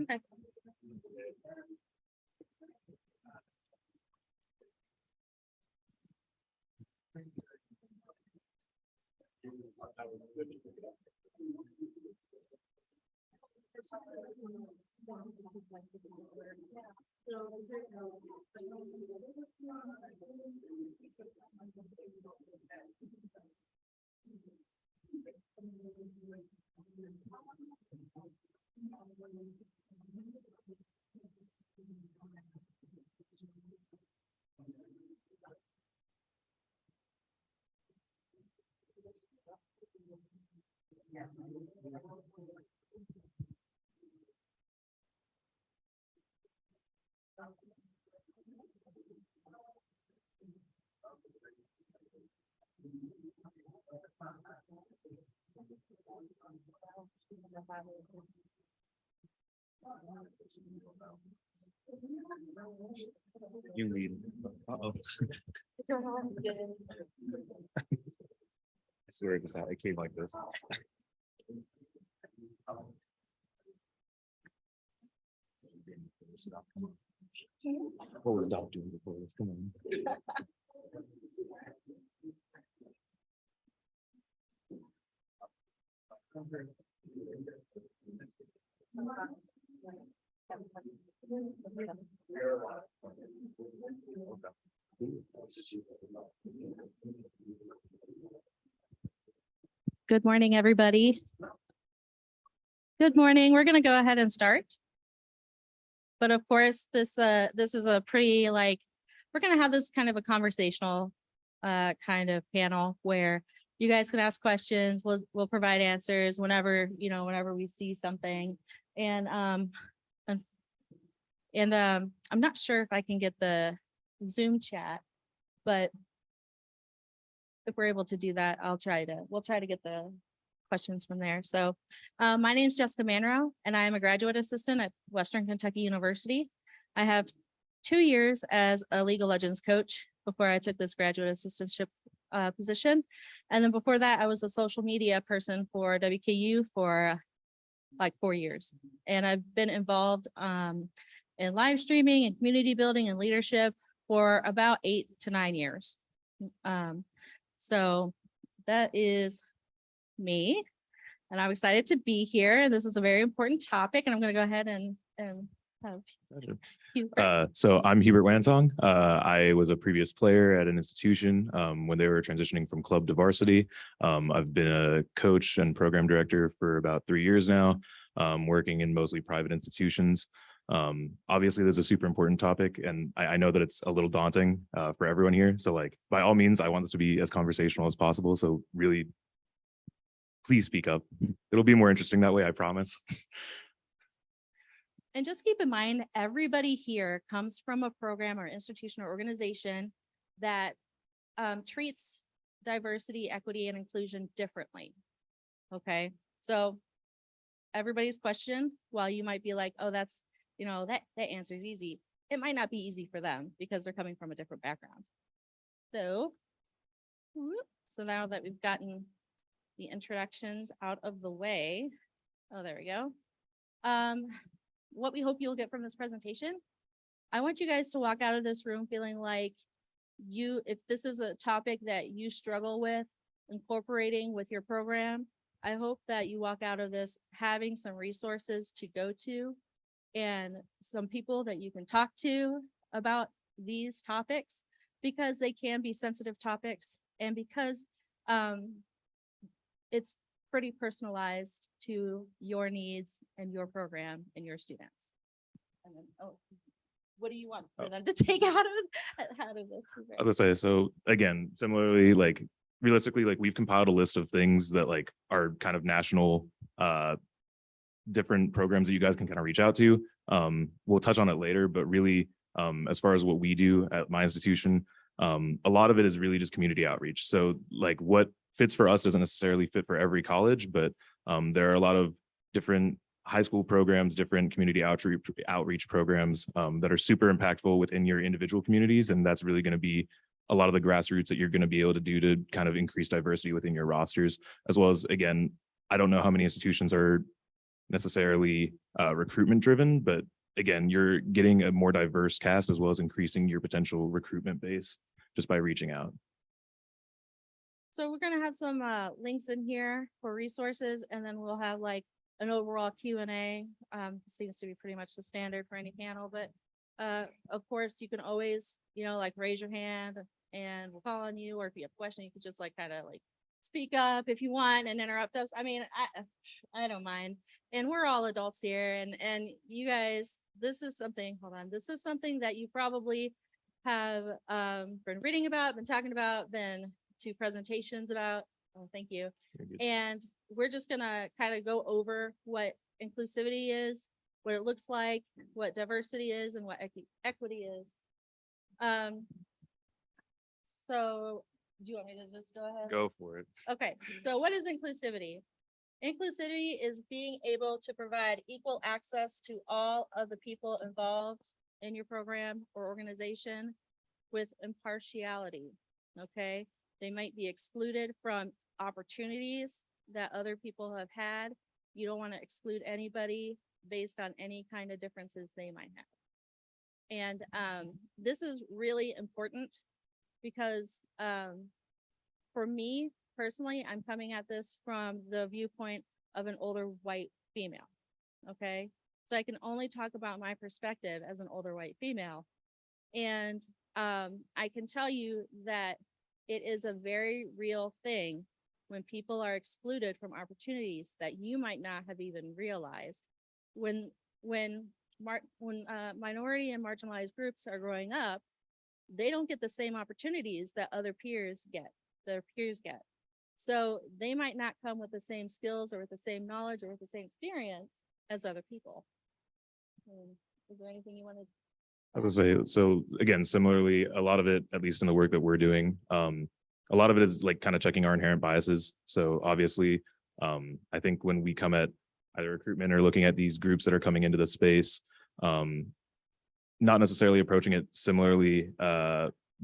Okay. You lead. Uh-oh. I swear this out. It came like this. What was Doc doing before this? Come on. Good morning, everybody. Good morning. We're going to go ahead and start. But of course, this is a pretty we're going to have this kind of a conversational kind of panel where you guys can ask questions. We'll provide answers whenever we see something. And I'm not sure if I can get the Zoom chat, but if we're able to do that, we'll try to get the questions from there. So my name is Jessica Manro, and I am a graduate assistant at Western Kentucky University. I have 2 years as a League of Legends coach before I took this graduate assistantship position. And then before that, I was a social media person for WKU for like 4 years. And I've been involved in live streaming and community building and leadership for about 8 to 9 years. So that is me, and I'm excited to be here. This is a very important topic, and I'm going to go ahead and have Hubert. So I'm Hubert Wantong. I was a previous player at an institution when they were transitioning from club to varsity. I've been a coach and program director for about 3 years now, working in mostly private institutions. Obviously, this is a super important topic, and I know that it's a little daunting for everyone here. So by all means, I want this to be as conversational as possible. So really, please speak up. It'll be more interesting that way, I promise. And just keep in mind, everybody here comes from a program or institution or organization that treats diversity, equity, and inclusion differently. Okay, so everybody's question, while you might be like, oh, that's, that answer is easy, it might not be easy for them because they're coming from a different background. So now that we've gotten the introductions out of the way, there we go. What we hope you'll get from this presentation, I want you guys to walk out of this room feeling like if this is a topic that you struggle with incorporating with your program, I hope that you walk out of this having some resources to go to and some people that you can talk to about these topics, because they can be sensitive topics and because it's pretty personalized to your needs and your program and your students. And then, what do you want for them to take out of this? I was gonna say, so again, similarly, realistically, we've compiled a list of things that are kind of national different programs that you guys can kind of reach out to. We'll touch on it later, but really, as far as what we do at my institution, a lot of it is really just community outreach. So what fits for us doesn't necessarily fit for every college, but there are a lot of different high school programs, different community outreach programs that are super impactful within your individual communities. And that's really going to be a lot of the grassroots that you're going to be able to do to kind of increase diversity within your rosters, as well as, again, I don't know how many institutions are necessarily recruitment driven, but again, you're getting a more diverse cast as well as increasing your potential recruitment base just by reaching out. So we're gonna have some links in here for resources, and then we'll have like an overall Q&A. Seems to be pretty much the standard for any panel, but of course you can always, like raise your hand and we'll call on you, or if you have a question, you could just like kind of like speak up if you want and interrupt us. I mean, I don't mind. And we're all adults here, and you guys, this is something, hold on, this is something that you probably have been reading about, been talking about, been to presentations about. Oh, thank you. And we're just gonna kind of go over what inclusivity is, what it looks like, what diversity is, and what equity is. So do you want me to just go ahead? Go for it. Okay, so what is inclusivity? Inclusivity is being able to provide equal access to all of the people involved in your program or organization with impartiality, okay? They might be excluded from opportunities that other people have had. You don't want to exclude anybody based on any kind of differences they might have. And this is really important because for me personally, I'm coming at this from the viewpoint of an older white female, okay? So I can only talk about my perspective as an older white female. And I can tell you that it is a very real thing when people are excluded from opportunities that you might not have even realized. When minority and marginalized groups are growing up, they don't get the same opportunities that other peers get, their peers get. So they might not come with the same skills or with the same knowledge or with the same experience as other people. Is there anything you wanted? As I say, so again, similarly, a lot of it, at least in the work that we're doing, a lot of it is like kind of checking our inherent biases. So obviously, I think when we come at either recruitment or looking at these groups that are coming into the space, not necessarily approaching it similarly,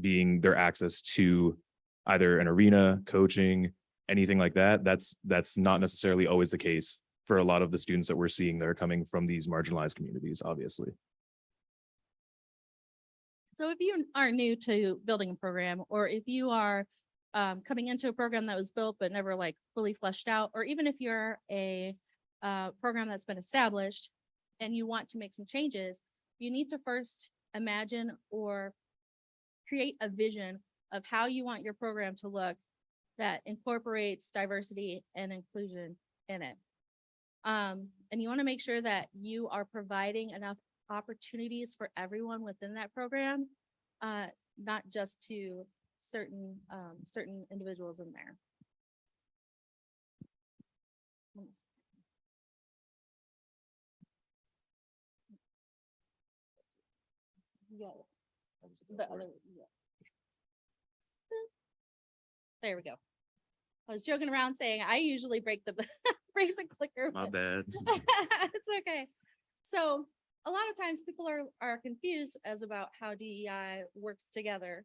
being their access to either an arena, coaching, anything like that, that's not necessarily always the case for a lot of the students that we're seeing that are coming from these marginalized communities, obviously. So if you are new to building a program, or if you are coming into a program that was built but never like fully fleshed out, or even if you're a program that's been established and you want to make some changes, you need to first imagine or create a vision of how you want your program to look that incorporates diversity and inclusion in it. And you want to make sure that you are providing enough opportunities for everyone within that program, not just to certain individuals in there. Yeah. The other, yeah. There we go. I was joking around saying I usually break the break the clicker. My bad. It's okay. So a lot of times people are confused as about how DEI works together,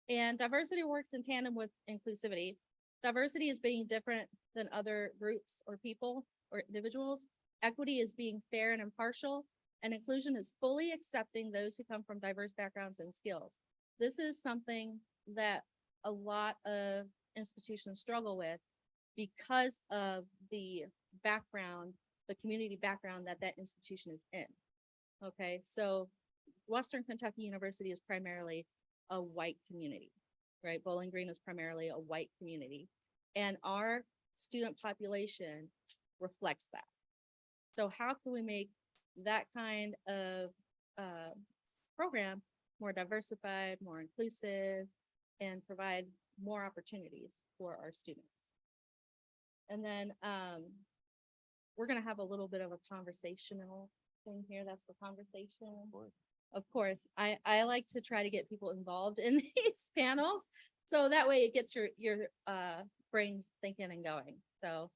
and diversity works in tandem with inclusivity. Diversity is being different than other groups or people or individuals. Equity is being fair and impartial, and inclusion is fully accepting those who come from diverse backgrounds and skills. This is something that a lot of institutions struggle with because of the background, the community background that institution is in. Okay, so Western Kentucky University is primarily a white community, right? Bowling Green is primarily a white community, and our student population reflects that. So how can we make that kind of program more diversified, more inclusive, and provide more opportunities for our students? And then we're going to have a little bit of a conversational thing here. That's for conversation. Of course, I like to try to get people involved in these panels, so that way it gets your brains thinking and going. So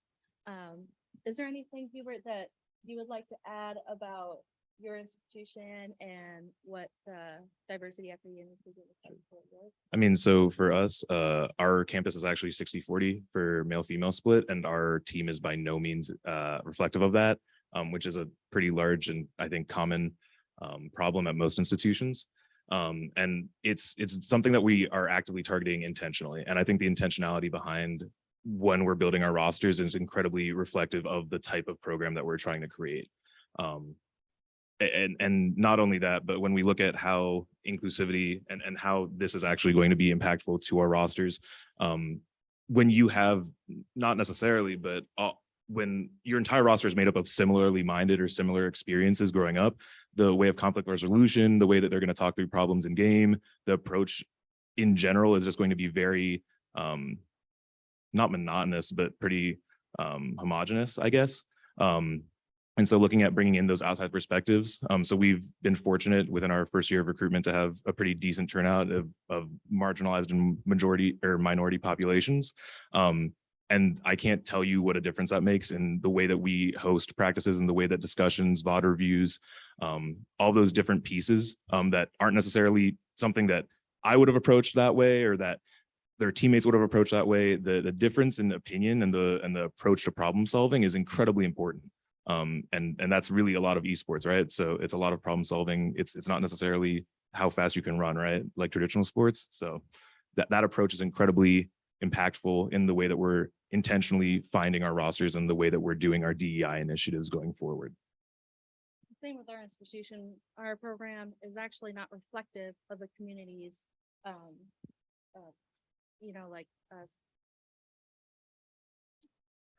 is there anything, Hubert, that you would like to add about your institution and what diversity, equity, and inclusion is? I mean, so for us, our campus is actually 60-40 for male-female split, and our team is by no means reflective of that, which is a pretty large and I think common problem at most institutions. And it's something that we are actively targeting intentionally. And I think the intentionality behind when we're building our rosters is incredibly reflective of the type of program that we're trying to create. And not only that, but when we look at how inclusivity and how this is actually going to be impactful to our rosters, when you have, not necessarily, but when your entire roster is made up of similarly minded or similar experiences growing up, the way of conflict resolution, the way that they're going to talk through problems in game, the approach in general is just going to be very, not monotonous, but pretty homogenous, I guess. And so looking at bringing in those outside perspectives. So we've been fortunate within our first year of recruitment to have a pretty decent turnout of marginalized and majority or minority populations. And I can't tell you what a difference that makes in the way that we host practices and the way that discussions, VOD reviews, all those different pieces that aren't necessarily something that I would have approached that way or that their teammates would have approached that way. The difference in opinion and the approach to problem solving is incredibly important. And that's really a lot of esports, right? So it's a lot of problem solving. It's not necessarily how fast you can run, right? Like traditional sports. So that approach is incredibly impactful in the way that we're intentionally finding our rosters and the way that we're doing our DEI initiatives going forward. Same with our institution. Our program is actually not reflective of the community's, like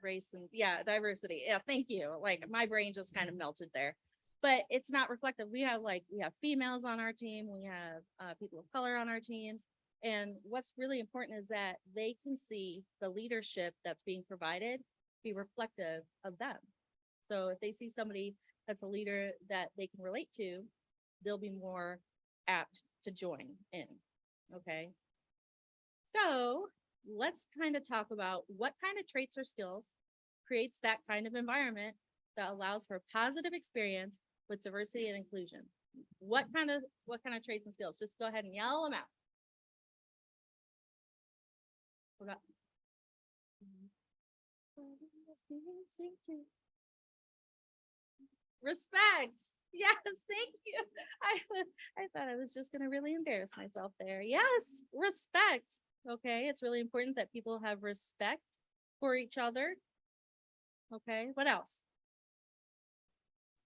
race and diversity. Yeah, thank you. Like my brain just kind of melted there, but it's not reflective. We have females on our team. We have people of color on our teams. And what's really important is that they can see the leadership that's being provided be reflective of them. So if they see somebody that's a leader that they can relate to, they'll be more apt to join in. Okay. So let's kind of talk about what kind of traits or skills creates that kind of environment that allows for a positive experience with diversity and inclusion. What kind of traits and skills? Just go ahead and yell them out. Respect. Yes, thank you. I thought I was just going to really embarrass myself there. Yes, respect. Okay, it's really important that people have respect for each other. Okay, what else?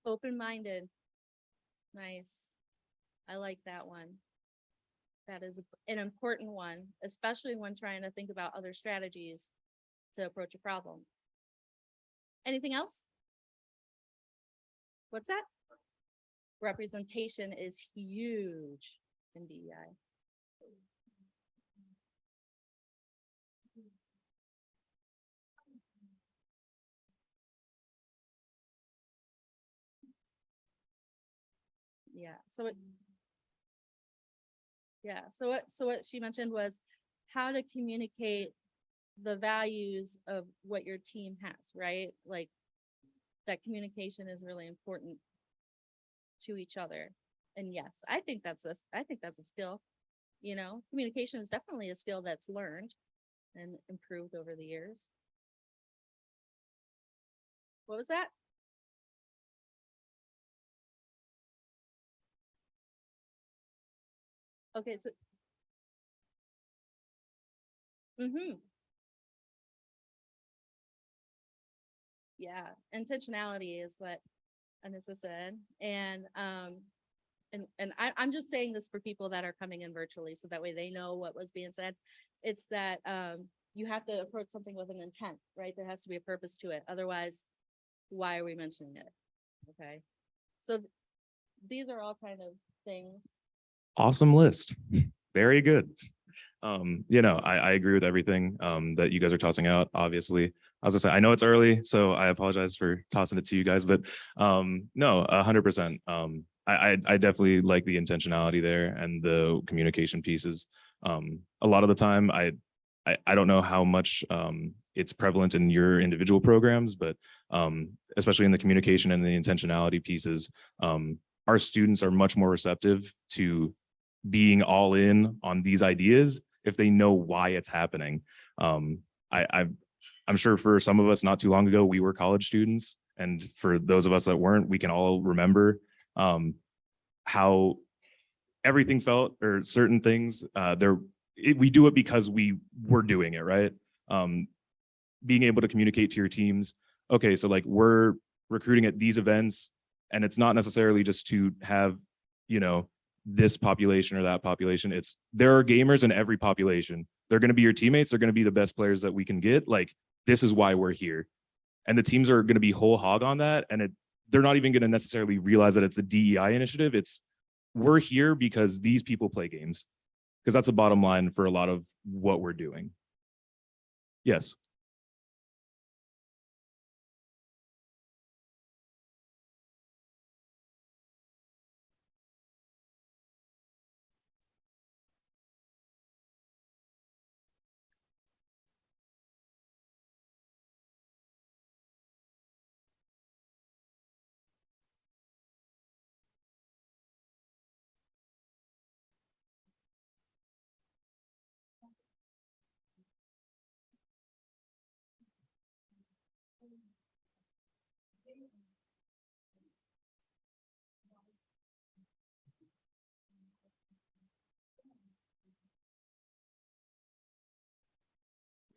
Open-minded. Nice. I like that one. That is an important one, especially when trying to think about other strategies to approach a problem. Anything else? What's that? Representation is huge in DEI. Yeah. So what she mentioned was how to communicate the values of what your team has, right? Like that communication is really important to each other. And yes, I think that's a skill. Communication is definitely a skill that's learned and improved over the years. What was that? Okay, so yeah, intentionality is what Anissa said. And I'm just saying this for people that are coming in virtually so that way they know what was being said. It's that you have to approach something with an intent, right? There has to be a purpose to it. Otherwise, why are we mentioning it? Okay. So these are all kind of things. Awesome list. Very good. I agree with everything that you guys are tossing out, obviously. I was gonna say, I know it's early, so I apologize for tossing it to you guys, but no, 100%. I definitely like the intentionality there and the communication pieces. A lot of the time, I don't know how much it's prevalent in your individual programs, but especially in the communication and the intentionality pieces, our students are much more receptive to being all in on these ideas if they know why it's happening. I'm sure for some of us not too long ago, we were college students. And for those of us that weren't, we can all remember how everything felt, or certain things we do it because we were doing it, right? Being able to communicate to your teams, okay, so like we're recruiting at these events, and it's not necessarily just to have, you know, this population or that population. It's there are gamers in every population. They're going to be your teammates. They're going to be the best players that we can get. Like, this is why we're here. And the teams are going to be whole hog on that. And they're not even going to necessarily realize that it's a DEI initiative. It's we're here because these people play games, because that's the bottom line for a lot of what we're doing. Yes.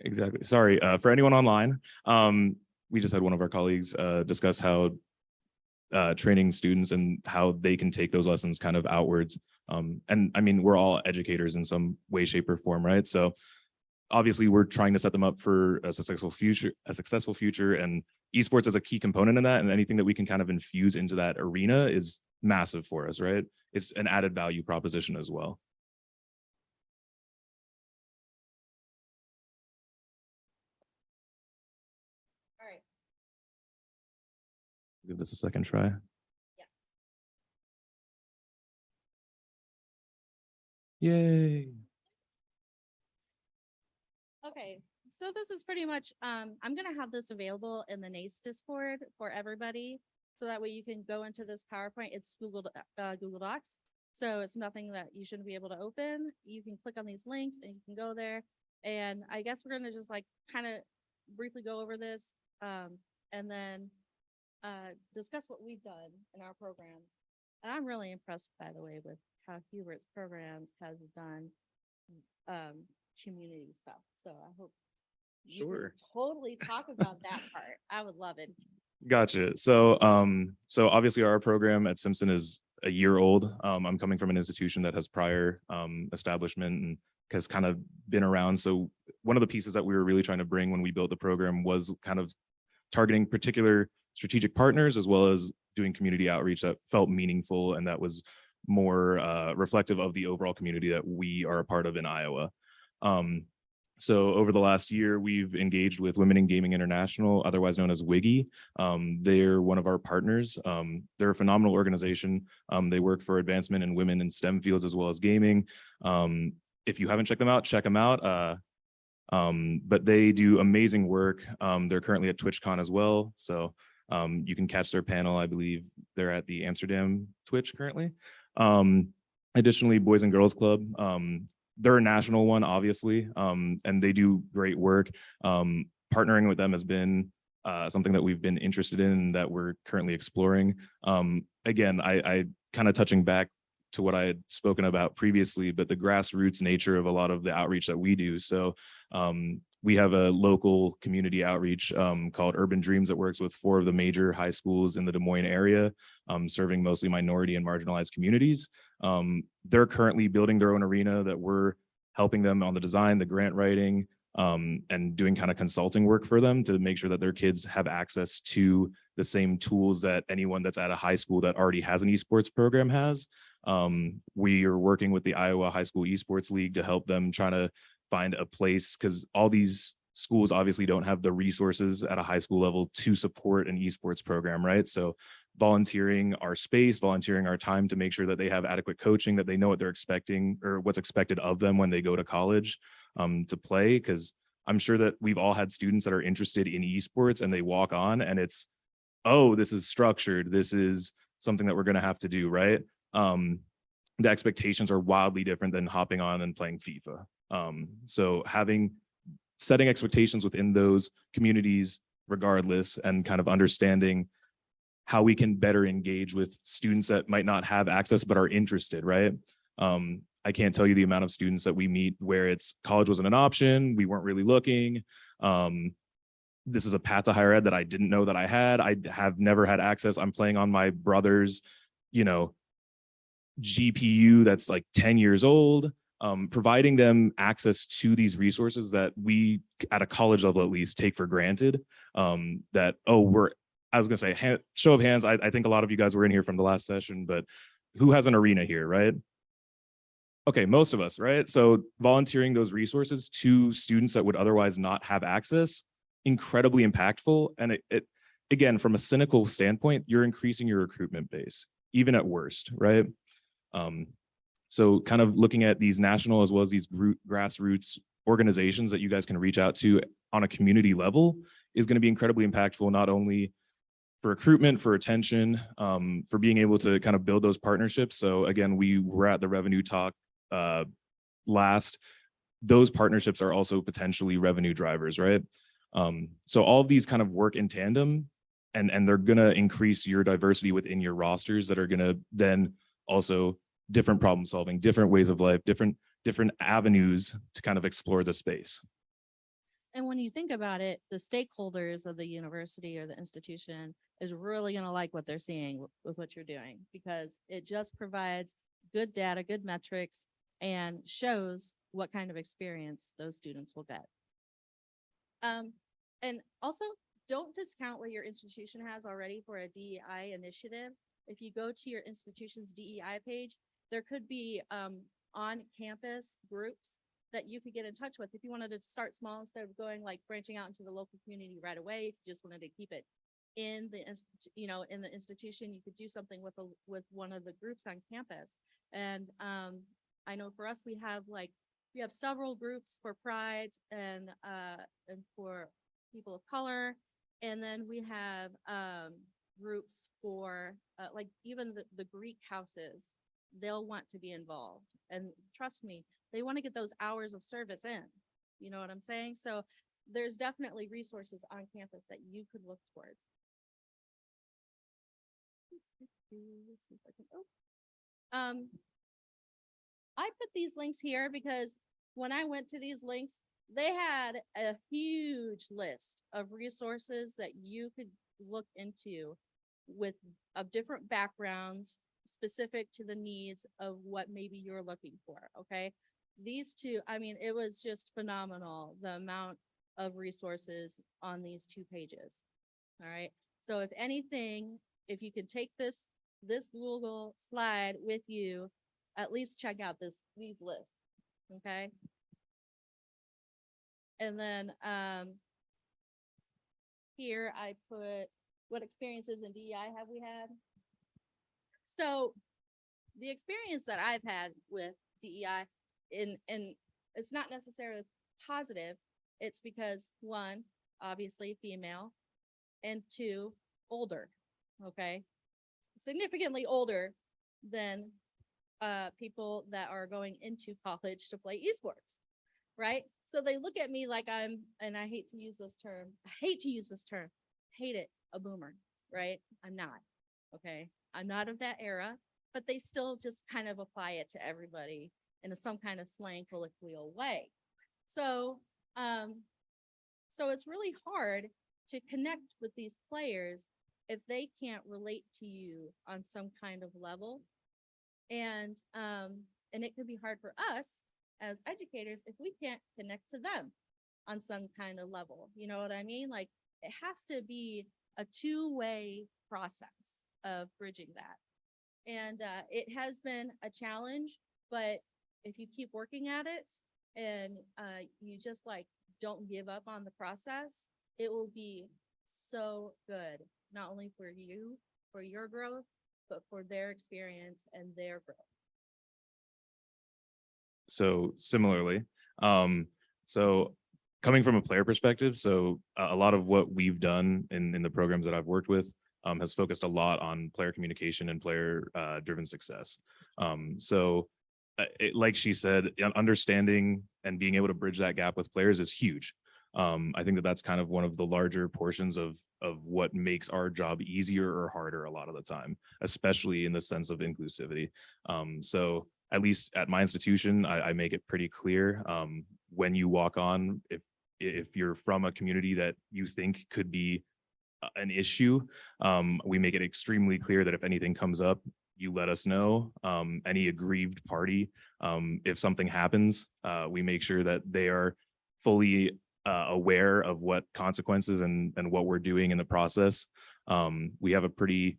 Exactly. Sorry, for anyone online, we just had one of our colleagues discuss how training students and how they can take those lessons kind of outwards. And I mean, we're all educators in some way, shape, or form, right? So obviously we're trying to set them up for a successful future, and esports is a key component in that, and anything that we can kind of infuse into that arena is massive for us, right? It's an added value proposition as well. All right. Give this a second try. Yay. Okay, so this is pretty much, I'm gonna have this available in the NACE Discord for everybody. So that way you can go into this PowerPoint. It's Google Docs. So it's nothing that you shouldn't be able to open. You can click on these links and you can go there. And I guess we're gonna just like kind of briefly go over this, and then discuss what we've done in our programs. And I'm really impressed, by the way, with how Hubert's programs has done community stuff. So I hope you can totally talk about that part. I would love it. Gotcha. So obviously our program at Simpson is a year old. I'm coming from an institution that has prior establishment and has kind of been around. So one of the pieces that we were really trying to bring when we built the program was kind of targeting particular strategic partners, as well as doing community outreach that felt meaningful and that was more reflective of the overall community that we are a part of in Iowa. So over the last year, we've engaged with Women in Gaming International, otherwise known as WIGI. They're one of our partners. They're a phenomenal organization. They work for advancement in women in STEM fields as well as gaming. If you haven't checked them out, check them out. But they do amazing work. They're currently at TwitchCon as well. So you can catch their panel. I believe they're at the Amsterdam Twitch currently. Additionally, Boys and Girls Club. They're a national one, obviously, and they do great work. Partnering with them has been something that we've been interested in, that we're currently exploring. Again, I kind of touching back to what I had spoken about previously, but the grassroots nature of a lot of the outreach that we do. So we have a local community outreach called Urban Dreams that works with 4 of the major high schools in the Des Moines area, serving mostly minority and marginalized communities. They're currently building their own arena that we're helping them on the design, the grant writing, and doing kind of consulting work for them to make sure that their kids have access to the same tools that anyone that's at a high school that already has an esports program has. We are working with the Iowa High School Esports League to help them try to find a place, because all these schools obviously don't have the resources at a high school level to support an esports program, right? So volunteering our space, volunteering our time to make sure that they have adequate coaching, that they know what they're expecting or what's expected of them when they go to college to play. Because I'm sure that we've all had students that are interested in esports and they walk on and it's, oh, this is structured. This is something that we're going to have to do, right? The expectations are wildly different than hopping on and playing FIFA. So setting expectations within those communities regardless, and kind of understanding how we can better engage with students that might not have access but are interested, right? I can't tell you the amount of students that we meet where it's college wasn't an option, we weren't really looking. This is a path to higher ed that I didn't know that I had. I have never had access. I'm playing on my brother's, GPU that's like 10 years old. Providing them access to these resources that we, at a college level at least, take for granted. I was gonna say, show of hands, I think a lot of you guys were in here from the last session, but who has an arena here, right? Okay, most of us, right? So volunteering those resources to students that would otherwise not have access, incredibly impactful. And it again, from a cynical standpoint, you're increasing your recruitment base, even at worst, right? So kind of looking at these national as well as these grassroots organizations that you guys can reach out to on a community level is going to be incredibly impactful, not only for recruitment, for retention, for being able to kind of build those partnerships. So again, we were at the revenue talk last. Those partnerships are also potentially revenue drivers, right? So all of these kind of work in tandem, and they're going to increase your diversity within your rosters that are going to then also different problem solving, different ways of life, different avenues to kind of explore the space. And when you think about it, the stakeholders of the university or the institution is really going to like what they're seeing with what you're doing, because it just provides good data, good metrics, and shows what kind of experience those students will get. And also, don't discount what your institution has already for a DEI initiative. If you go to your institution's DEI page, there could be on-campus groups that you could get in touch with if you wanted to start small instead of going like branching out into the local community right away. If you just wanted to keep it in the in the institution, you could do something with one of the groups on campus. And I know for us, we have several groups for Pride and for people of color, and then we have groups for like even the Greek houses. They'll want to be involved, and trust me, they want to get those hours of service in. You know what I'm saying? So there's definitely resources on campus that you could look towards. Let's see if I can, I put these links here because when I went to these links, they had a huge list of resources that you could look into of different backgrounds, specific to the needs of what maybe you're looking for. Okay. These two, I mean, it was just phenomenal, the amount of resources on these 2 pages. All right. So if anything, if you could take this Google slide with you, at least check out these lists. Okay. And then here I put what experiences in DEI have we had. So the experience that I've had with DEI, and it's not necessarily positive. It's because 1, obviously female, and 2, older. Okay. Significantly older than people that are going into college to play esports, right? So they look at me like I'm, and I hate to use this term, hate it, a boomer, right? I'm not, okay? I'm not of that era, but they still just kind of apply it to everybody in some kind of slang colloquial way. So, so it's really hard to connect with these players if they can't relate to you on some kind of level. And it could be hard for us as educators if we can't connect to them on some kind of level. You know what I mean? Like, it has to be a 2-way process of bridging that. And it has been a challenge, but if you keep working at it and you just don't give up on the process, it will be so good, not only for you, for your growth, but for their experience and their growth. So similarly, so coming from a player perspective, so a lot of what we've done in the programs that I've worked with has focused a lot on player communication and player driven success. So like she said, understanding and being able to bridge that gap with players is huge. I think that that's kind of one of the larger portions of what makes our job easier or harder a lot of the time, especially in the sense of inclusivity. So at least at my institution, I make it pretty clear when you walk on, if you're from a community that you think could be an issue, we make it extremely clear that if anything comes up, you let us know. Any aggrieved party, if something happens, we make sure that they are fully aware of what consequences and what we're doing in the process. We have a pretty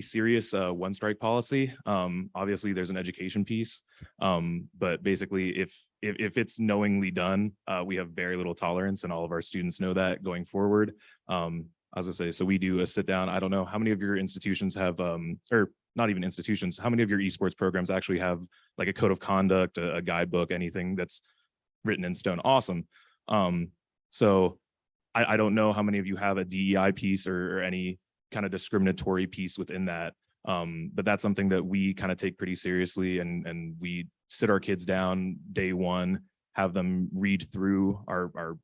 serious one strike policy. Obviously there's an education piece, but basically if it's knowingly done, we have very little tolerance, and all of our students know that going forward. As I say, so we do a sit down. I don't know how many of your institutions have, or not even institutions, how many of your esports programs actually have like a code of conduct, a guidebook, anything that's written in stone? Awesome. So I don't know how many of you have a DEI piece or any kind of discriminatory piece within that. But that's something that we kind of take pretty seriously, and we sit our kids down day one, have them read through our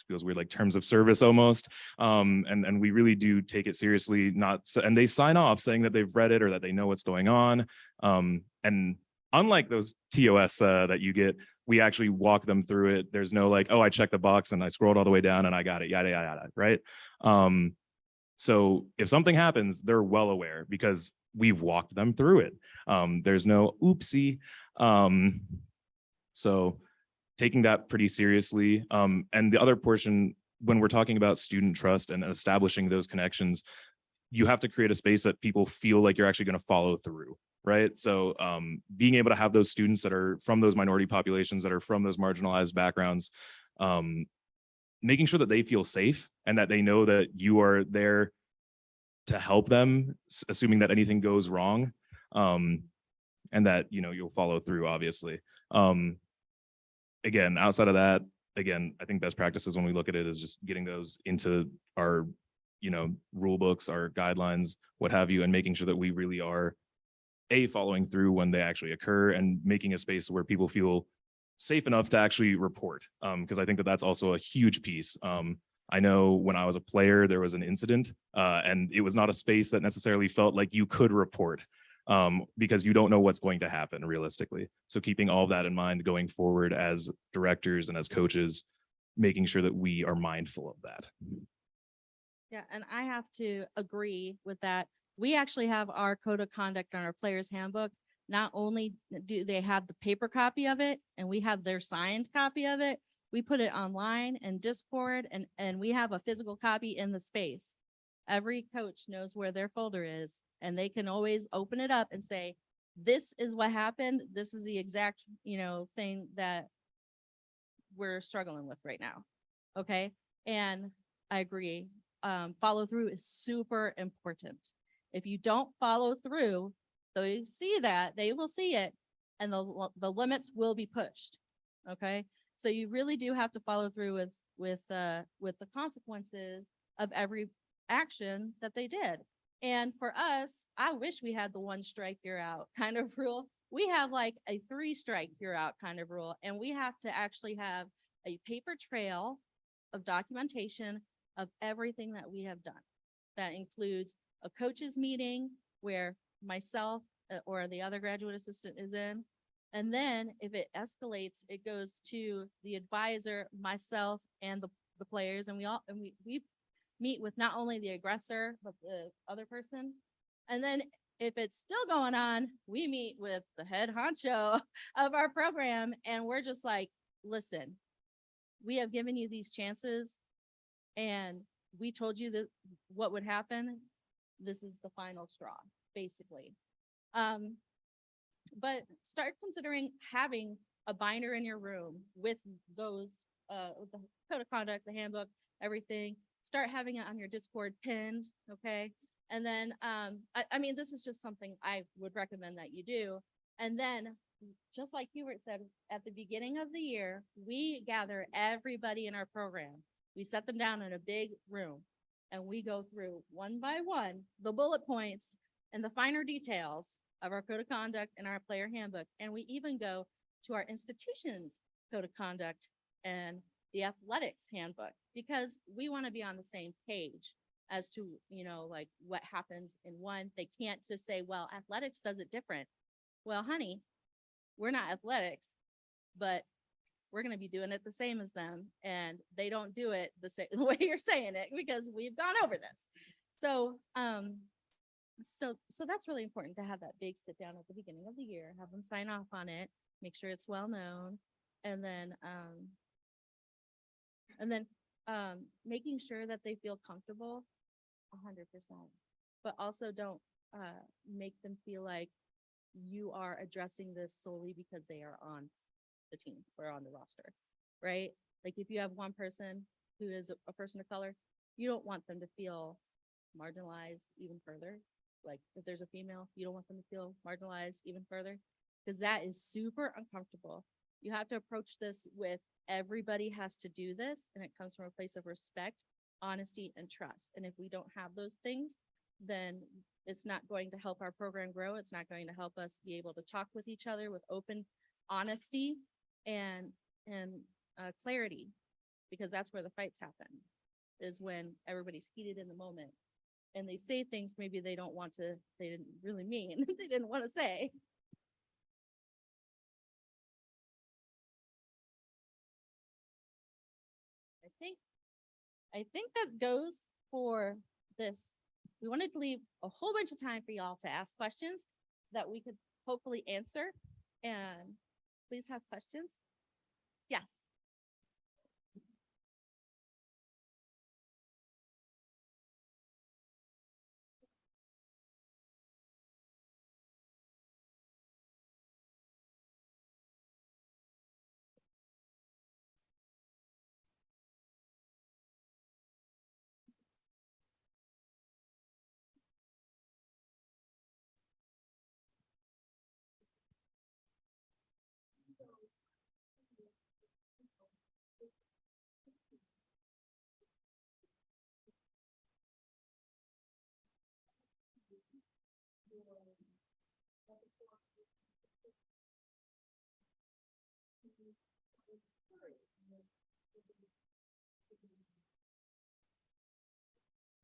feels weird, like terms of service almost. And we really do take it seriously, and they sign off saying that they've read it or that they know what's going on. And unlike those TOS that you get, we actually walk them through it. There's no like, oh, I checked the box and I scrolled all the way down and I got it, yada, yada, yada, right? So if something happens, they're well aware because we've walked them through it. There's no oopsie. So taking that pretty seriously. And the other portion, when we're talking about student trust and establishing those connections, you have to create a space that people feel like you're actually going to follow through, right? So being able to have those students that are from those minority populations, that are from those marginalized backgrounds, making sure that they feel safe and that they know that you are there to help them, assuming that anything goes wrong, and that, you know, you'll follow through, obviously. Again, outside of that, again, I think best practices when we look at it is just getting those into our, you know, rule books, our guidelines, what have you, and making sure that we really are following through when they actually occur, and making a space where people feel safe enough to actually report. Because I think that that's also a huge piece. I know when I was a player, there was an incident, and it was not a space that necessarily felt like you could report, because you don't know what's going to happen realistically. So keeping all of that in mind going forward as directors and as coaches, making sure that we are mindful of that. Yeah, and I have to agree with that. We actually have our code of conduct on our players handbook. Not only do they have the paper copy of it and we have their signed copy of it, we put it online and Discord, and we have a physical copy in the space. Every coach knows where their folder is, and they can always open it up and say, this is what happened. This is the exact, you know, thing that we're struggling with right now. Okay. And I agree. Follow through is super important. If you don't follow through, they see that, they will see it, and the limits will be pushed. Okay. So you really do have to follow through with the consequences of every action that they did. And for us, I wish we had the 1 strike you're out kind of rule. We have like a 3 strike you're out kind of rule, and we have to actually have a paper trail of documentation of everything that we have done. That includes a coaches meeting where myself or the other graduate assistant is in. And then if it escalates, it goes to the advisor, myself, and the players. And we meet with not only the aggressor, but the other person. And then if it's still going on, we meet with the head honcho of our program. And we're just like, listen, we have given you these chances and we told you that what would happen. This is the final straw, basically. But start considering having a binder in your room with those, with the code of conduct, the handbook, everything. Start having it on your Discord pinned, okay? And then, I mean, this is just something I would recommend that you do. And then just like Hubert said, at the beginning of the year, we gather everybody in our program. We set them down in a big room and we go through one by one the bullet points and the finer details of our code of conduct and our player handbook. And we even go to our institution's code of conduct and the athletics handbook, because we want to be on the same page as to, like what happens in one. They can't just say, well, athletics does it different. Well, honey, we're not athletics, but we're going to be doing it the same as them. And they don't do it the same the way you're saying it, because we've gone over this. So, so that's really important, to have that big sit down at the beginning of the year, have them sign off on it, make sure it's well known. And then, making sure that they feel comfortable 100%, but also don't, make them feel like you are addressing this solely because they are on the team or on the roster, right? Like if you have one person who is a person of color, you don't want them to feel marginalized even further. Like if there's a female, you don't want them to feel marginalized even further, because that is super uncomfortable. You have to approach this with, everybody has to do this, and it comes from a place of respect, honesty, and trust. And if we don't have those things, then it's not going to help our program grow. It's not going to help us be able to talk with each other with open honesty and clarity, because that's where the fights happen, is when everybody's heated in the moment and they say things maybe they didn't really mean, they didn't want to say. I think that goes for this. We wanted to leave a whole bunch of time for y'all to ask questions that we could hopefully answer. And please have questions. Yes.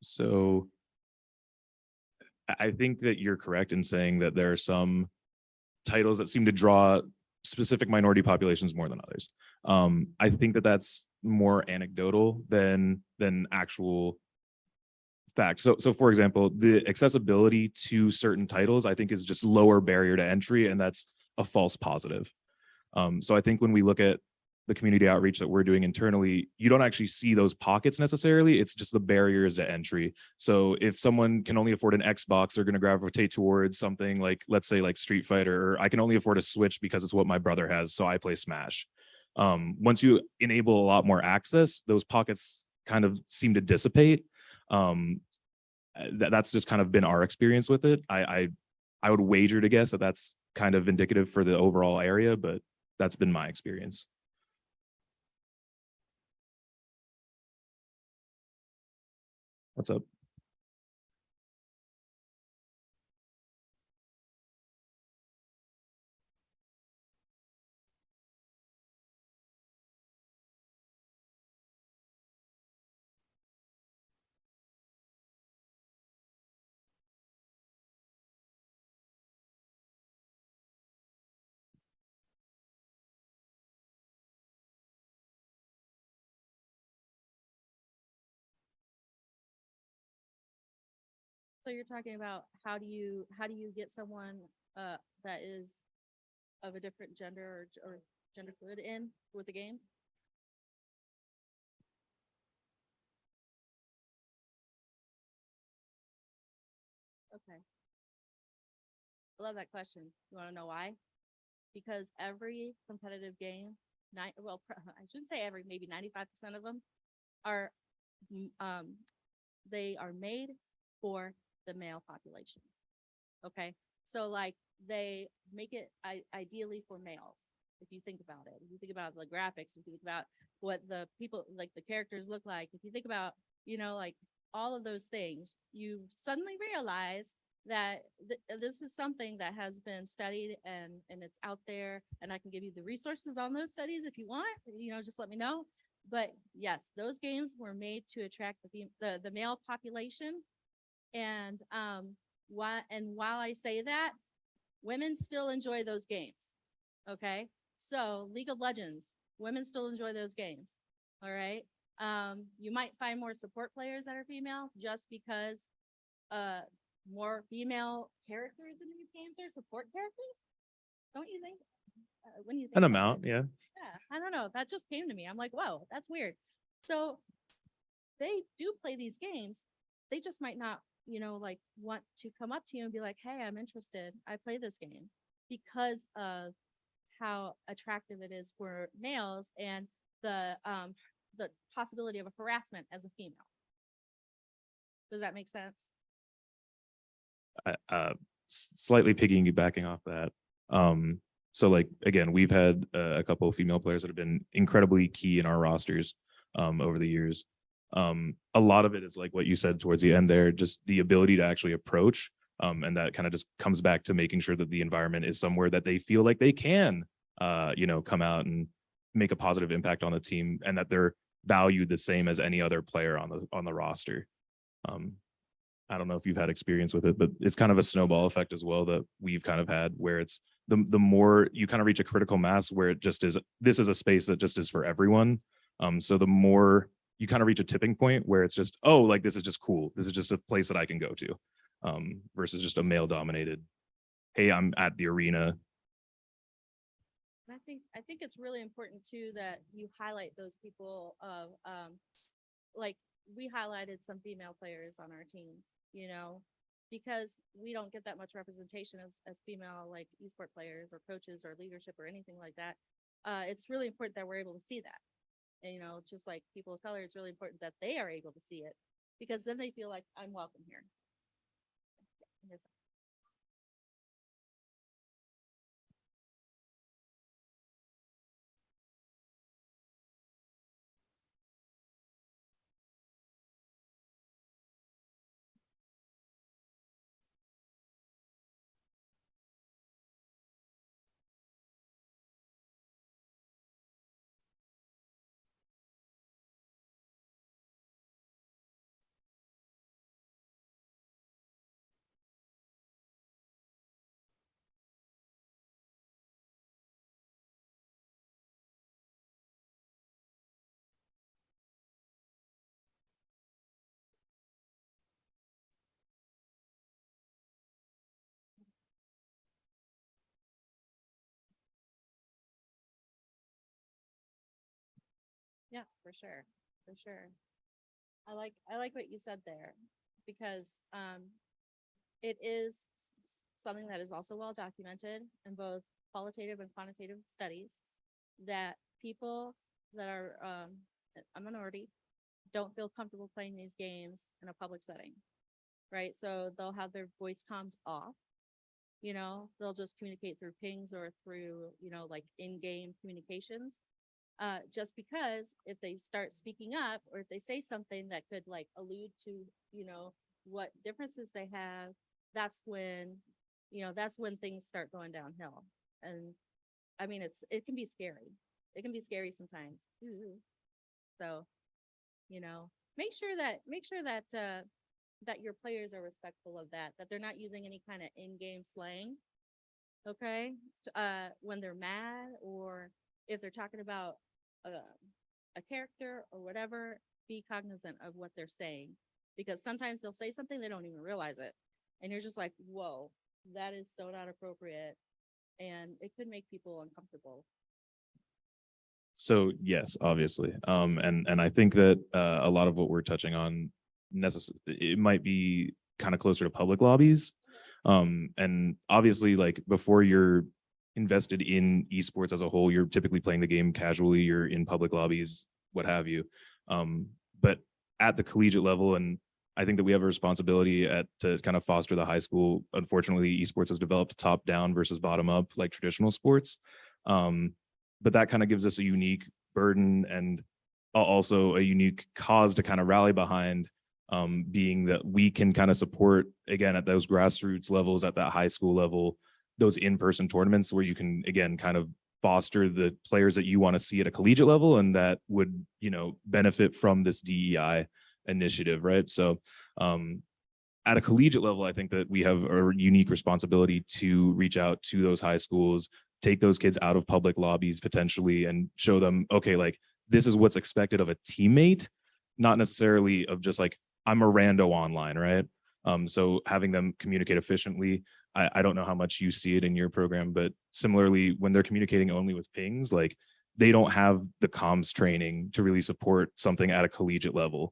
So I think that you're correct in saying that there are some titles that seem to draw specific minority populations more than others. I think that that's more anecdotal than actual fact. So for example, the accessibility to certain titles, I think, is just lower barrier to entry, and that's a false positive. So I think when we look at the community outreach that we're doing internally, you don't actually see those pockets necessarily. It's just the barriers to entry. So if someone can only afford an Xbox, they're going to gravitate towards something like, let's say, like Street Fighter, or I can only afford a Switch because it's what my brother has, so I play Smash. Once you enable a lot more access, those pockets kind of seem to dissipate. That's just kind of been our experience with it. I would wager to guess that that's kind of indicative for the overall area, but that's been my experience. What's up? So you're talking about, how do you get someone that is of a different gender or gender fluid in with the game? Okay. I love that question. You want to know why? Because every competitive game, I shouldn't say every, maybe 95% of them are, they are made for the male population. Okay. So like they make it ideally for males. If you think about it, if you think about the graphics, if you think about what the people, like the characters look like, if you think about, like all of those things, you suddenly realize that this is something that has been studied and it's out there, and I can give you the resources on those studies if you want, just let me know. But yes, those games were made to attract the male population. And while I say that, women still enjoy those games. Okay. So League of Legends, women still enjoy those games. All right. You might find more support players that are female just because more female characters in these games are support characters. Don't you think? When you think An about amount, it? yeah. Yeah, I don't know. That just came to me. I'm like, whoa, that's weird. So they do play these games. They just might not, like want to come up to you and be like, hey, I'm interested. I play this game because of how attractive it is for males and the possibility of a harassment as a female. Does that make sense? Slightly piggybacking off that. So like, again, we've had a couple of female players that have been incredibly key in our rosters over the years. A lot of it is like what you said towards the end there, just the ability to actually approach. And that kind of just comes back to making sure that the environment is somewhere that they feel like they can, come out and make a positive impact on the team, and that they're valued the same as any other player on the roster. I don't know if you've had experience with it, but it's kind of a snowball effect as well that we've kind of had, where it's the more you kind of reach a critical mass where it just is, this is a space that just is for everyone. So the more you kind of reach a tipping point where it's just, oh, like this is just cool. This is just a place that I can go to, versus just a male dominated, hey, I'm at the arena. And I think it's really important too that you highlight those people of like we highlighted some female players on our teams, because we don't get that much representation as female like esport players or coaches or leadership or anything like that. It's really important that we're able to see that. And, just like people of color, it's really important that they are able to see it, because then they feel like I'm welcome here. Yeah, for sure. For sure. I like what you said there, because it is something that is also well documented in both qualitative and quantitative studies, that people that are a minority don't feel comfortable playing these games in a public setting, right? So they'll have their voice comms off, they'll just communicate through pings or through, like in-game communications. Just because if they start speaking up, or if they say something that could like allude to, what differences they have, that's when, that's when things start going downhill. And I mean, it can be scary. It can be scary sometimes. Ooh. So, make sure that that your players are respectful of that they're not using any kind of in-game slang. Okay. When they're mad, or if they're talking about a character or whatever, be cognizant of what they're saying, because sometimes they'll say something they don't even realize it, and you're just like, whoa, that is so not appropriate, and it could make people uncomfortable. So yes, obviously. And I think that a lot of what we're touching on it might be kind of closer to public lobbies. And obviously, like, before you're invested in esports as a whole, you're typically playing the game casually, you're in public lobbies, what have you. But at the collegiate level, and I think that we have a responsibility to kind of foster the high school. Unfortunately, esports has developed top down versus bottom up like traditional sports. But that kind of gives us a unique burden and also a unique cause to kind of rally behind, being that we can kind of support, again, at those grassroots levels, at that high school level, those in-person tournaments where you can, again, kind of foster the players that you want to see at a collegiate level and that would, benefit from this DEI initiative, right? So at a collegiate level, I think that we have a unique responsibility to reach out to those high schools, take those kids out of public lobbies potentially, and show them, okay, like this is what's expected of a teammate, not necessarily of just like, I'm a rando online, right? So having them communicate efficiently. I don't know how much you see it in your program, but similarly, when they're communicating only with pings, like they don't have the comms training to really support something at a collegiate level.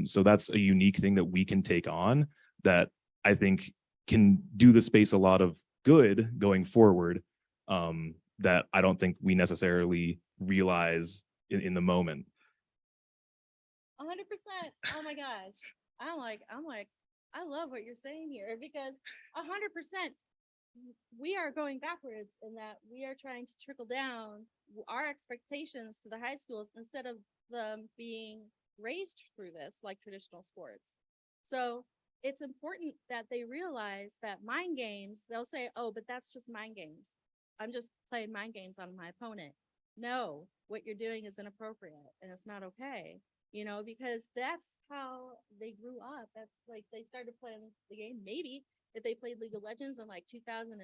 So that's a unique thing that we can take on that I think can do the space a lot of good going forward, that I don't think we necessarily realize in the moment. 100%. Oh my gosh. I'm like, I love what you're saying here because 100% we are going backwards in that we are trying to trickle down our expectations to the high schools instead of them being raised through this like traditional sports. So it's important that they realize that mind games, they'll say, oh, but that's just mind games. I'm just playing mind games on my opponent. No, what you're doing is inappropriate and it's not okay. Because that's how they grew up. That's like they started playing the game. Maybe if they played League of Legends in like 2012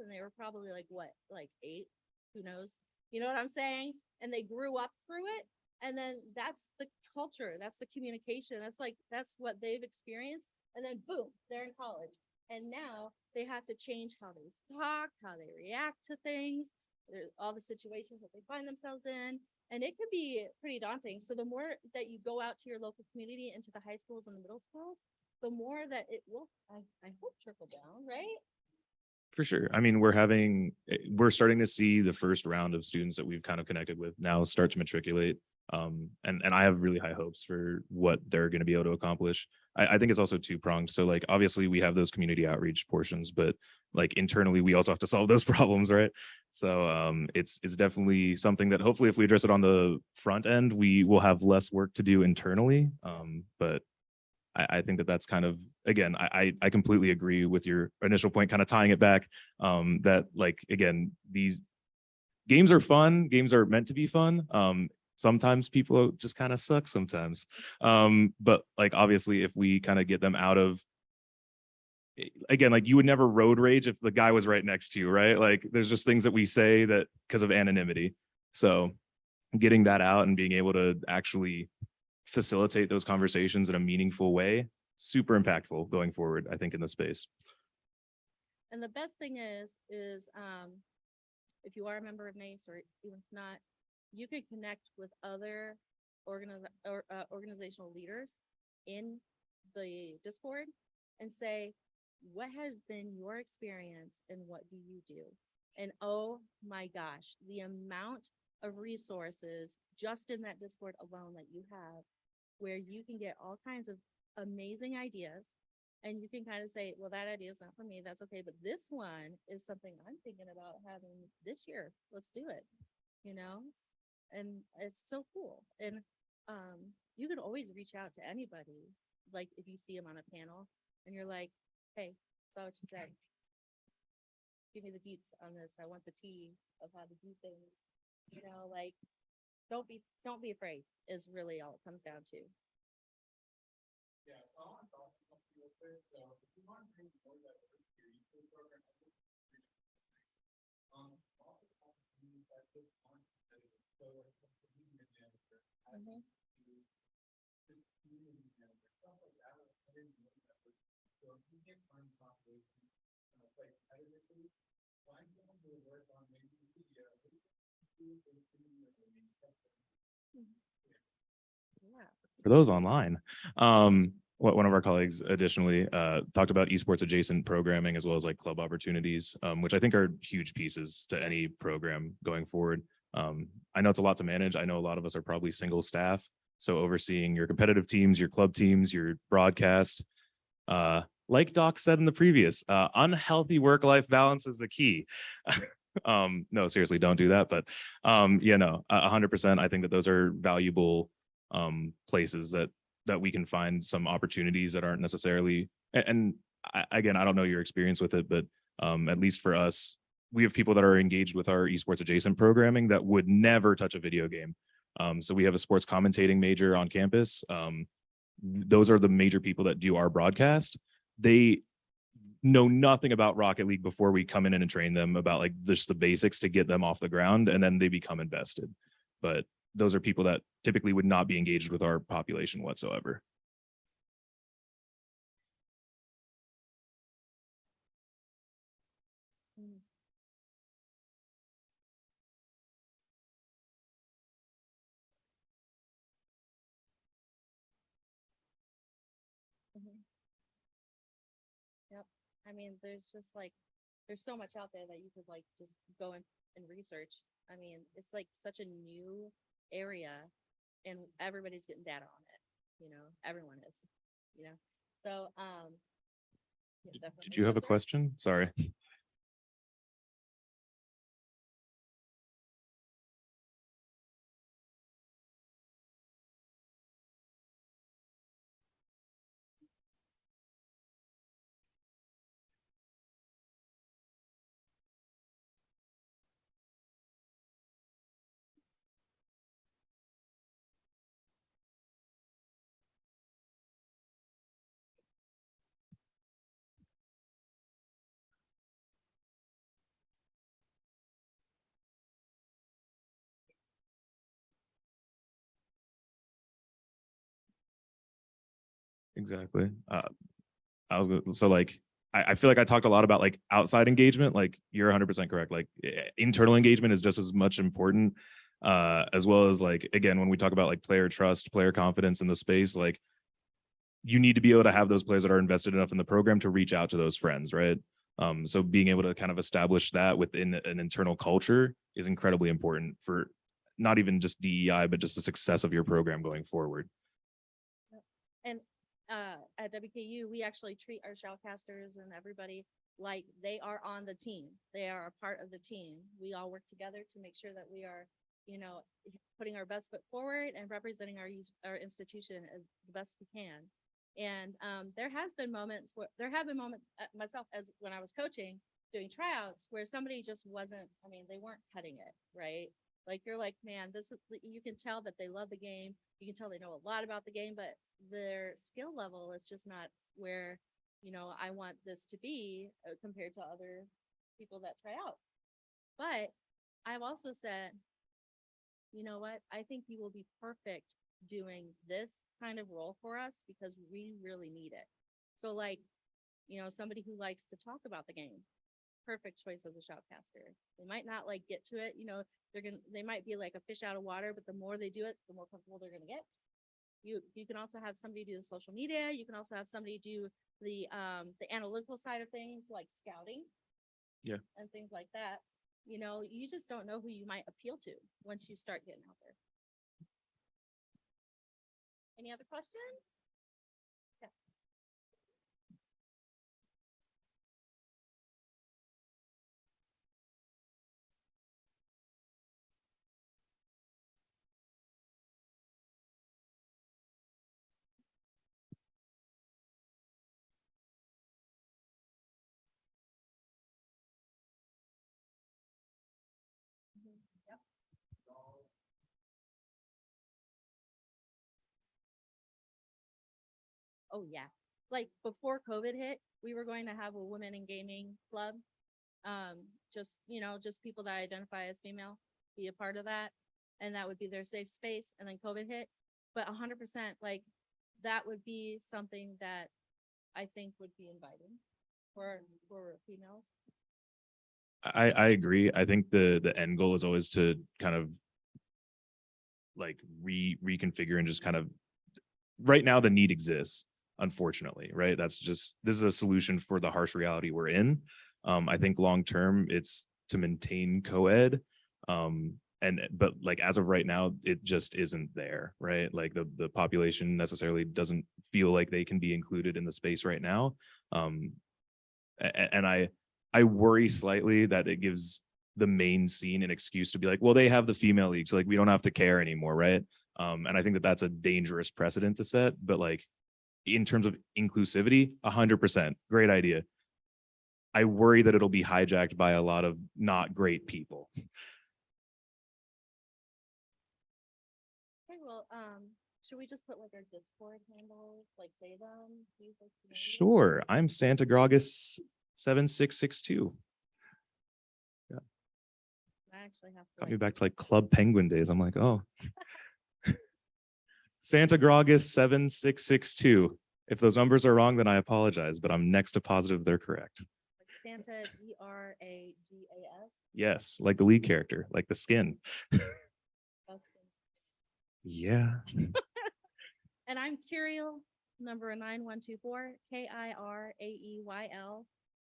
and they were probably like what, like 8, who knows? You know what I'm saying? And they grew up through it. And then that's the culture, that's the communication. That's what they've experienced. And then boom, they're in college. And now they have to change how they talk, how they react to things, all the situations that they find themselves in. And it could be pretty daunting. So the more that you go out to your local community and to the high schools and the middle schools, the more that it will, I hope, trickle down, right? For sure. I mean, we're starting to see the first round of students that we've kind of connected with now start to matriculate. And I have really high hopes for what they're going to be able to accomplish. I think it's also two-pronged. So like, obviously we have those community outreach portions, but like internally, we also have to solve those problems, right? So it's definitely something that hopefully if we address it on the front end, we will have less work to do internally. But I think that that's kind of, again, I completely agree with your initial point, kind of tying it back, that like, again, these games are fun. Games are meant to be fun. Sometimes people just kind of suck sometimes. But like, obviously, if we kind of get them out of, again, like you would never road rage if the guy was right next to you, right? Like there's just things that we say that because of anonymity. So getting that out and being able to actually facilitate those conversations in a meaningful way, super impactful going forward, I think, in the space. And the best thing is if you are a member of NACE or even if not, you could connect with other organizational leaders in the Discord and say, what has been your experience and what do you do? And oh my gosh, the amount of resources just in that Discord alone that you have, where you can get all kinds of amazing ideas and you can kind of say, well, that idea is not for me. That's okay. But this one is something I'm thinking about having this year. Let's do it, and it's so cool. And you can always reach out to anybody. Like if you see them on a panel and you're like, hey, saw what you said. Give me the deets on this. I want the tea of how to do things. Like don't be afraid is really all it comes down to. Mhm. Yeah. For those online, one of our colleagues additionally talked about esports adjacent programming as well as like club opportunities, which I think are huge pieces to any program going forward. I know it's a lot to manage. I know a lot of us are probably single staff. So overseeing your competitive teams, your club teams, your broadcast. Like Doc said in the previous, unhealthy work-life balance is the key. No, seriously, don't do that. But 100%. I think that those are valuable places that we can find some opportunities that aren't necessarily. And again, I don't know your experience with it, but at least for us, we have people that are engaged with our esports adjacent programming that would never touch a video game. So we have a sports commentating major on campus. Those are the major people that do our broadcast. They know nothing about Rocket League before we come in and train them about like just the basics to get them off the ground, and then they become invested. But those are people that typically would not be engaged with our population whatsoever. Mm. Mhm. Yep. I mean, there's just like, there's so much out there that you could like just go and research. I mean, it's like such a new area and everybody's getting data on it, everyone is, you know. So, yeah, Did definitely. you have a Yes, sir. question? Sorry. Exactly. So like I feel like I talked a lot about like outside engagement. Like you're 100% correct. Like internal engagement is just as much important, as well as like again when we talk about like player trust, player confidence in the space. Like you need to be able to have those players that are invested enough in the program to reach out to those friends, right? So being able to kind of establish that within an internal culture is incredibly important for not even just DEI, but just the success of your program going forward. And at WKU, we actually treat our shoutcasters and everybody like they are on the team. They are a part of the team. We all work together to make sure that we are, putting our best foot forward and representing our institution as the best we can. And there have been moments myself as when I was coaching, doing tryouts, where somebody just wasn't. I mean, they weren't cutting it, right? Like you're like, man, this is. You can tell that they love the game. You can tell they know a lot about the game, but their skill level is just not where I want this to be compared to other people that try out. But I've also said, you know what? I think you will be perfect doing this kind of role for us because we really need it. So like, somebody who likes to talk about the game, perfect choice as a shoutcaster. They might not like get to it, they might be like a fish out of water, but the more they do it, the more comfortable they're gonna get. You can also have somebody do the social media. You can also have somebody do the analytical side of things like scouting. Yeah. And things like that. You just don't know who you might appeal to once you start getting out there. Any other questions? Yeah. Mhm. Yep. Oh yeah. Like before COVID hit, we were going to have a women in gaming club. Just people that identify as female be a part of that. And that would be their safe space. And then COVID hit. But 100%, like that would be something that I think would be inviting for females. I agree. I think the end goal is always to kind of like reconfigure and just kind of right now the need exists, unfortunately, right? This is a solution for the harsh reality we're in. I think long term it's to maintain co-ed. but like as of right now, it just isn't there, right? Like the population necessarily doesn't feel like they can be included in the space right now. And I worry slightly that it gives the main scene an excuse to be like, well, they have the female leagues, like we don't have to care anymore, right? And I think that that's a dangerous precedent to set. But like in terms of inclusivity, 100%, great idea. I worry that it'll be hijacked by a lot of not great people. Okay, well, should we just put like our Discord handles, like say them? Use those to know you? Sure, I'm Santa Grogus 7662. I actually have to Got me like, back to like Club Penguin days. I'm like, oh. Santa Grogus 7662. If those numbers are wrong, then I apologize, but I'm next to positive they're correct. like Santa Gragas. Yes, like the lead character, like the skin. That's Yeah. And I'm Curiel, number 9124, KIRAEYL,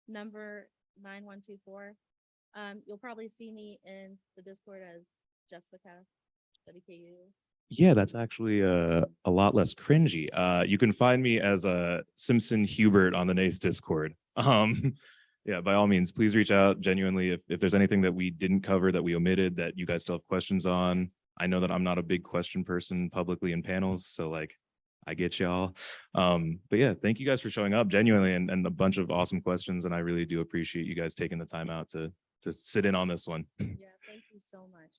number 9124. You'll probably see me in the Discord as Jessica, WKU. Yeah, that's actually a lot less cringy. You can find me as a Simpson Hubert on the NACE Discord. Yeah, by all means, please reach out genuinely if there's anything that we didn't cover that we omitted that you guys still have questions on. I know that I'm not a big question person publicly in panels, so like I get y'all. But yeah, thank you guys for showing up genuinely and a bunch of awesome questions. And I really do appreciate you guys taking the time out to sit in on this one. Yeah, thank you so much.